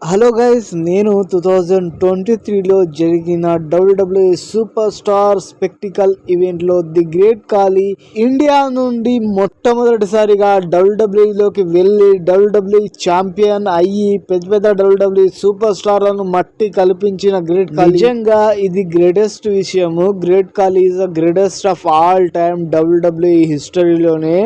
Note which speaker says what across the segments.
Speaker 1: Hello guys, నేను 2023లో జరిగిన WWE super star spectacle ఈవెంట్లో ది గ్రేట్ ఖాళీ ఇండియా నుండి మొట్టమొదటిసారిగా WWEలోకి వెళ్ళి WWE ఛాంపియన్ అయ్యి పెద్ద పెద్ద WWE సూపర్ స్టార్లను మట్టి కల్పించిన గ్రేట్ ఖాళీ. నిజంగా ఇది గ్రేటెస్ట్ విషయము. గ్రేట్ ఖాళీ is the greatest of all time WWE హిస్టరీలోనే.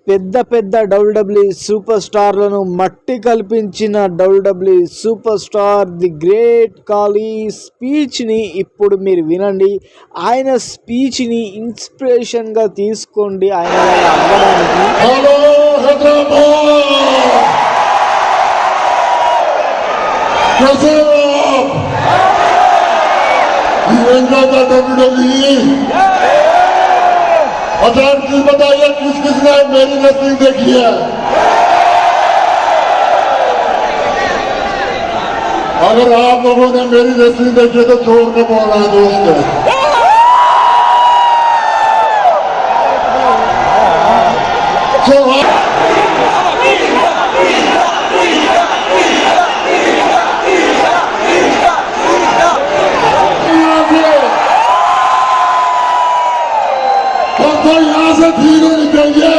Speaker 1: పెద్ద పెద్ద WWE సూపర్ స్టార్లను మట్టి కల్పించిన WWE super star the great ఖాళీ స్పీచ్ని ఇప్పుడు మీరు వినండి. ఆయన స్పీచ్ని ఇన్స్పిరేషన్గా తీసుకోండి ఆయన
Speaker 2: अवడానికి. अच्छा चीज बताइए, किस किसने मेरी रेसलिंग देखी है? अगर आप लोगों ने मेरी रेसलिंग देखी है तो जोर के बोल रहे हैं दोस्त. तो यहाँ से धीरे निकलिए.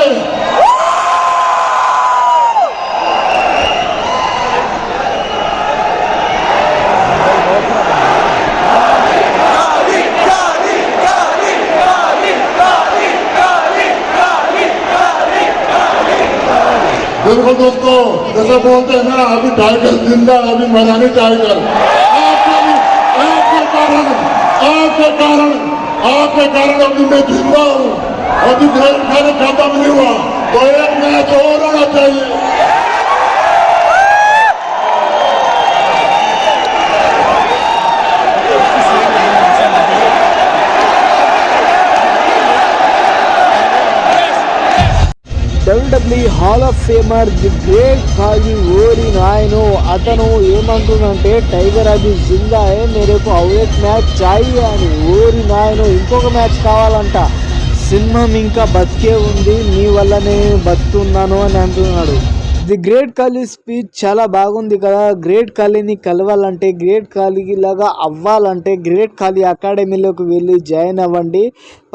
Speaker 2: देखो दोस्तों, जैसे बोलते हैं ना, अभी टाइगर जिंदा, अभी मरानी टाइगर. आपके कारण अभी मैं जिंदा हूँ. अभी ग्रेट खाली खत्म नहीं हुआ तो एक मैच और होना चाहिए.
Speaker 1: WWE hall of famer the great ఖాళీ ఓరి నాయనో. అతను ఏమంటున్నంటే టైగర్ అభి జిందా హై, మేరేకు అవుట్ మ్యాచ్ చాయి అని. ఓరి నాయనో, ఇంకొక మ్యాచ్ కావాలంట. సింహం ఇంకా బతికే ఉంది, నీ వల్ల నేను బతుకున్నాను అని అంటున్నాడు. ది గ్రేట్ ఖాళీ స్పీచ్ చాలా బాగుంది కదా. గ్రేట్ ఖాళీని కలవాలంటే, గ్రేట్ ఖాళీ లాగా అవ్వాలంటే గ్రేట్ ఖాళీ అకాడమీలోకి వెళ్ళి జాయిన్ అవ్వండి.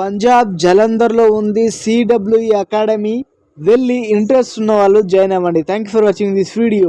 Speaker 1: పంజాబ్ జలంధర్లో ఉంది CWE అకాడమీ. వెళ్ళి ఇంట్రెస్ట్ ఉన్న వాళ్ళు జాయిన్ అవ్వండి. Thank you for watching this video.